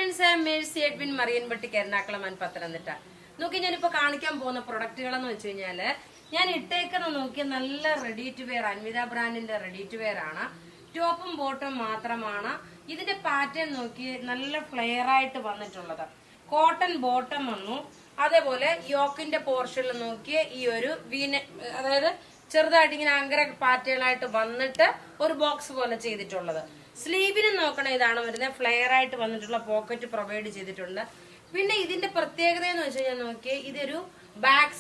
Friends, I am Mercy Edwin മറിയൻപട്ടിക്ക് Ernakulam and Pathanamthitta. നോക്കി ഞാനിപ്പോ കാണിക്കാൻ പോകുന്ന പ്രൊഡക്റ്റുകളെന്ന് വെച്ച് കഴിഞ്ഞാല് ഞാൻ ഇട്ടേക്കുന്ന നോക്കിയ നല്ല റെഡി ടു വെയർ അൻവിത ബ്രാൻഡിന്റെ റെഡി ടു വെയർ ആണ്. ടോപ്പും ബോട്ടും മാത്രമാണ്. ഇതിന്റെ പാറ്റേൺ നോക്കി നല്ല ഫ്ലെയർ ആയിട്ട് വന്നിട്ടുള്ളത്. കോട്ടൺ ബോട്ടം വന്നു. അതേപോലെ യോക്കിന്റെ പോർഷനിൽ നോക്കിയ ഈ ഒരു അതായത് ചെറുതായിട്ട് ഇങ്ങനെ അങ്കര പാറ്റേൺ ആയിട്ട് വന്നിട്ട് ഒരു ബോക്സ് പോലെ ചെയ്തിട്ടുള്ളത്. സ്ലീവിന് നോക്കണ ഇതാണ് വരുന്നത്. ഫ്ലെയർ ആയിട്ട് വന്നിട്ടുള്ള പോക്കറ്റ് പ്രൊവൈഡ് ചെയ്തിട്ടുണ്ട്. പിന്നെ ഇതിന്റെ പ്രത്യേകത എന്ന് വെച്ച് കഴിഞ്ഞാൽ നോക്കിയേ, ഇതൊരു ബാക്ക്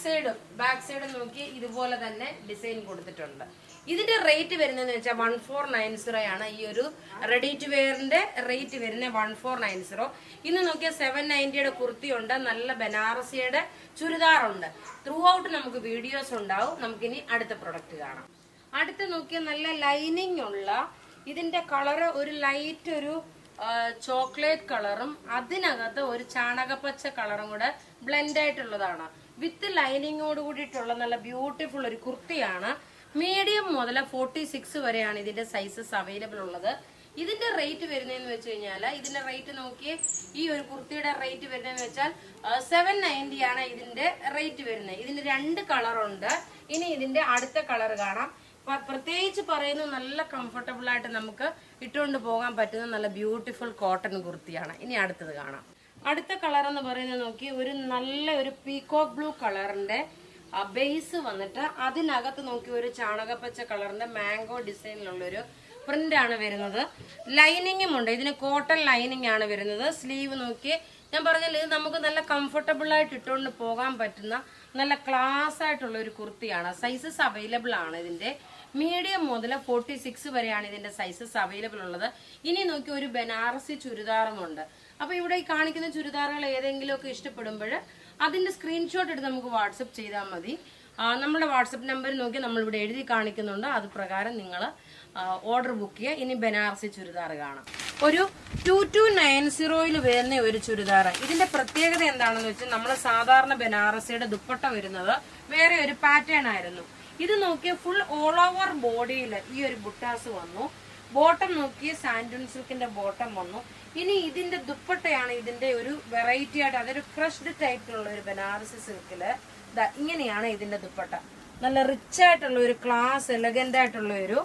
സൈഡ് നോക്കി ഇതുപോലെ തന്നെ ഡിസൈൻ കൊടുത്തിട്ടുണ്ട്. ഇതിന്റെ റേറ്റ് വരുന്നതെന്ന് വെച്ചാൽ 1490 ആണ്. ഈ ഒരു റെഡി ടു വെയറിന്റെ റേറ്റ് വരുന്നത് 1490. ഇന്ന് നോക്കിയ 790യുടെ കുർത്തിയുണ്ട്, നല്ല ബനാറസിയുടെ ചുരിദാറുണ്ട്. ത്രൂ ഔട്ട് നമുക്ക് വീഡിയോസ് ഉണ്ടാവും. നമുക്കിനി അടുത്ത പ്രൊഡക്റ്റ് കാണാം. അടുത്ത നോക്കിയ നല്ല ലൈനിങ് ഉള്ള ഇതിന്റെ കളറ് ഒരു ലൈറ്റ് ഒരു ചോക്ലേറ്റ് കളറും അതിനകത്ത് ഒരു ചാണകപ്പച്ച കളറും കൂടെ ബ്ലെൻഡ് ആയിട്ടുള്ളതാണ്. വിത്ത് ലൈനിങ്ങോട് കൂടിയിട്ടുള്ള നല്ല ബ്യൂട്ടിഫുൾ ഒരു കുർത്തിയാണ്. മീഡിയം മുതൽ 46 വരെയാണ് ഇതിന്റെ സൈസസ് അവൈലബിൾ ഉള്ളത്. ഇതിന്റെ റേറ്റ് വരുന്നതെന്ന് വെച്ച് കഴിഞ്ഞാല് ഇതിന്റെ റേറ്റ് നോക്കിയേ, ഈ ഒരു കുർത്തിയുടെ റേറ്റ് വരുന്നതെന്ന് വെച്ചാൽ 790 ആണ് ഇതിന്റെ റേറ്റ് വരുന്നത്. ഇതിന് 2 കളറുണ്ട്. ഇനി ഇതിന്റെ അടുത്ത കളർ കാണാം. പ്രത്യേകിച്ച് പറയുന്നത് നല്ല കംഫർട്ടബിൾ ആയിട്ട് നമുക്ക് ഇട്ടുകൊണ്ട് പോകാൻ പറ്റുന്ന നല്ല ബ്യൂട്ടിഫുൾ കോട്ടൺ കുർത്തിയാണ്. ഇനി അടുത്തത് കാണാം. അടുത്ത കളർ എന്ന് പറയുന്നത് നോക്കി ഒരു നല്ല ഒരു പീകോക്ക് ബ്ലൂ കളറിന്റെ ബേസ് വന്നിട്ട് അതിനകത്ത് നോക്കി ഒരു ചാണകപ്പച്ച കളറിന്റെ മാംഗോ ഡിസൈനിലുള്ളൊരു പ്രിന്റ് ആണ് വരുന്നത്. ലൈനിങ്ങും ഉണ്ട്. ഇതിന് കോട്ടൺ ലൈനിങ് ആണ് വരുന്നത്. സ്ലീവ് നോക്കി ഞാൻ പറഞ്ഞാൽ ഇത് നമുക്ക് നല്ല കംഫർട്ടബിൾ ആയിട്ട് ഇട്ടുകൊണ്ട് പോകാൻ പറ്റുന്ന നല്ല ക്ലാസ് ആയിട്ടുള്ള ഒരു കുർത്തിയാണ്. സൈസസ് അവൈലബിൾ ആണ്. ഇതിന്റെ മീഡിയം മുതൽ 46 വരെയാണ് ഇതിന്റെ സൈസസ് അവൈലബിൾ ഉള്ളത്. ഇനി നോക്കി ഒരു ബനാറസി ചുരിദാറുമുണ്ട്. അപ്പൊ ഇവിടെ ഈ കാണിക്കുന്ന ചുരിദാറുകൾ ഏതെങ്കിലും ഒക്കെ ഇഷ്ടപ്പെടുമ്പോൾ അതിന്റെ സ്ക്രീൻഷോട്ട് എടുത്ത് നമുക്ക് വാട്സപ്പ് ചെയ്താൽ മതി. നമ്മുടെ വാട്സപ്പ് നമ്പർ നോക്കി നമ്മളിവിടെ എഴുതി കാണിക്കുന്നുണ്ട്. അത് പ്രകാരം നിങ്ങൾ ഓർഡർ ബുക്ക് ചെയ്യുക. ഇനി ബനാറസി ചുരിദാർ കാണാം. ഒരു 2290 വരുന്ന ഒരു ചുരിദാർ. ഇതിന്റെ പ്രത്യേകത എന്താണെന്ന് വെച്ചാൽ നമ്മൾ സാധാരണ ബനാറസിയുടെ ദുപ്പട്ട വരുന്നത് വേറെ ഒരു പാറ്റേൺ ആയിരുന്നു. ഇത് നോക്കിയ ഫുൾ ഓൾ ഓവർ ബോഡിയിൽ ഈ ഒരു ബുട്ടാസ് വന്നു. ബോട്ടം നോക്കിയ സാൻഡൂൺ സിൽക്കിന്റെ ബോട്ടം വന്നു. ഇനി ഇതിന്റെ ദുപ്പട്ടയാണ് ഇതിന്റെ ഒരു വെറൈറ്റി ആയിട്ട്, അതൊരു ക്രഷ്ഡ് ടൈപ്പിലുള്ള ഒരു ബനാറസി സിൽക്കില് ഇങ്ങനെയാണ് ഇതിന്റെ ദുപ്പട്ട. നല്ല റിച്ച് ആയിട്ടുള്ള ഒരു ക്ലാസ് എലഗന്റ് ആയിട്ടുള്ള ഒരു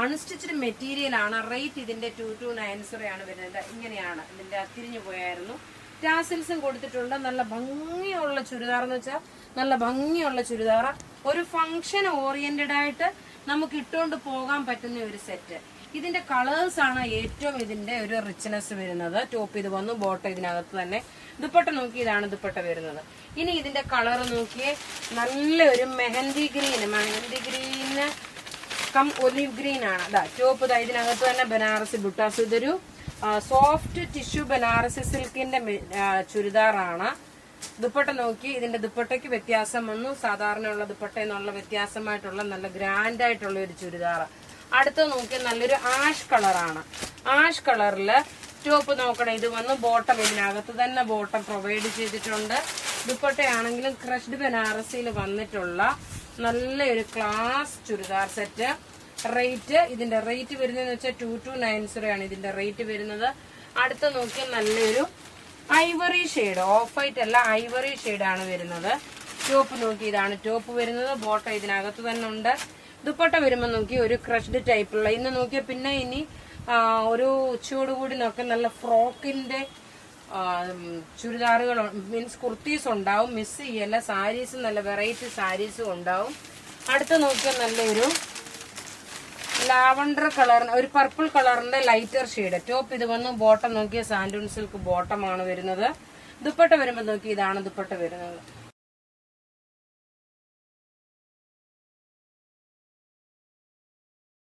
അൺസ്റ്റിച്ച്ഡ് മെറ്റീരിയൽ ആണ്. റേറ്റ് ഇതിന്റെ 2290 ആണ് വരുന്നത്. ഇങ്ങനെയാണ് ഇതിന്റെ തിരിഞ്ഞു പോയായിരുന്നു. ടാസിൽസും കൊടുത്തിട്ടുണ്ട്. നല്ല ഭംഗിയുള്ള ചുരിദാർ എന്ന് വെച്ചാൽ നല്ല ഭംഗിയുള്ള ചുരിദാർ. ഒരു ഫംഗ്ഷൻ ഓറിയന്റഡ് ആയിട്ട് നമുക്ക് ഇട്ടുകൊണ്ട് പോകാൻ പറ്റുന്ന ഒരു സെറ്റ്. ഇതിന്റെ കളേഴ്സ് ആണ് ഏറ്റവും ഇതിന്റെ ഒരു റിച്ച്നെസ് വരുന്നത്. ടോപ്പ് ഇത് വന്നു, ബോട്ടം ഇതിനകത്ത് തന്നെ. ദുപ്പട്ട നോക്കി ഇതാണ് ദുപ്പട്ട വരുന്നത്. ഇനി ഇതിന്റെ കളർ നോക്കിയേ, നല്ലൊരു mehndi green cum olive green ആണ്. ടോപ്പ് ഇതിനകത്ത് തന്നെ ബനാറസി ബുട്ടാസ്. ഇതൊരു സോഫ്റ്റ് ടിഷ്യൂ ബനാറസി സിൽക്കിന്റെ ചുരിദാറാണ്. ദുപ്പട്ട നോക്കി ഇതിന്റെ ദുപ്പട്ടയ്ക്ക് വ്യത്യാസം വന്നു. സാധാരണ ഉള്ള ദുപ്പട്ട എന്നുള്ള വ്യത്യാസമായിട്ടുള്ള നല്ല ഗ്രാൻഡ് ആയിട്ടുള്ള ഒരു ചുരിദാർ. അടുത്ത് നോക്കി നല്ലൊരു ആഷ് കളറാണ്. ആഷ് കളറില് ടോപ്പ് നോക്കണം. ഇത് വന്ന് ബോട്ടം ഇതിനകത്ത് തന്നെ ബോട്ടം പ്രൊവൈഡ് ചെയ്തിട്ടുണ്ട്. ദുപ്പട്ടയാണെങ്കിലും ക്രഷ്ഡ് ബനാറസിയിൽ വന്നിട്ടുള്ള നല്ലൊരു ക്ലാസ് ചുരിദാർ സെറ്റ്. ഇതിന്റെ റേറ്റ് വരുന്നതെന്ന് വെച്ചാൽ 2290 ആണ് ഇതിന്റെ റേറ്റ് വരുന്നത്. അടുത്ത നോക്കിയാൽ നല്ലൊരു ഐവറി ഷെയ്ഡ്, ഓഫ് വൈറ്റ് അല്ല, ഐവറി ഷെയ്ഡ് ആണ് വരുന്നത്. ടോപ്പ് നോക്കി ഇതാണ് ടോപ്പ് വരുന്നത്. ബോട്ടം ഇതിനകത്ത് തന്നെ ഉണ്ട്. ദുപ്പട്ട വരുമ്പോൾ നോക്കി ഒരു ക്രഷ്ഡ് ടൈപ്പുള്ള. ഇന്ന് നോക്കിയാൽ പിന്നെ ഇനി ഒരു ഉച്ചയോടുകൂടി നോക്കി നല്ല ഫ്രോക്കിന്റെ ചുരിദാറുകൾ മീൻസ് കുർത്തീസ് ഉണ്ടാവും. മിസ് ചെയ്യല്ല. സാരീസ് നല്ല വെറൈറ്റി സാരീസും ഉണ്ടാവും. അടുത്ത നോക്കിയാൽ നല്ലൊരു ലാവണ്ടർ കളറിന് ഒരു പർപ്പിൾ കളറിന്റെ ലൈറ്റർ ഷെയ്ഡ്. ടോപ്പ് ഇത് വന്നു. ബോട്ടം നോക്കിയ സാൻഡൂൺ സിൽക്ക് ബോട്ടമാണ് വരുന്നത്. ദുപ്പട്ട വരുമ്പോൾ നോക്കി ഇതാണ് ദുപ്പട്ട വരുന്നത്.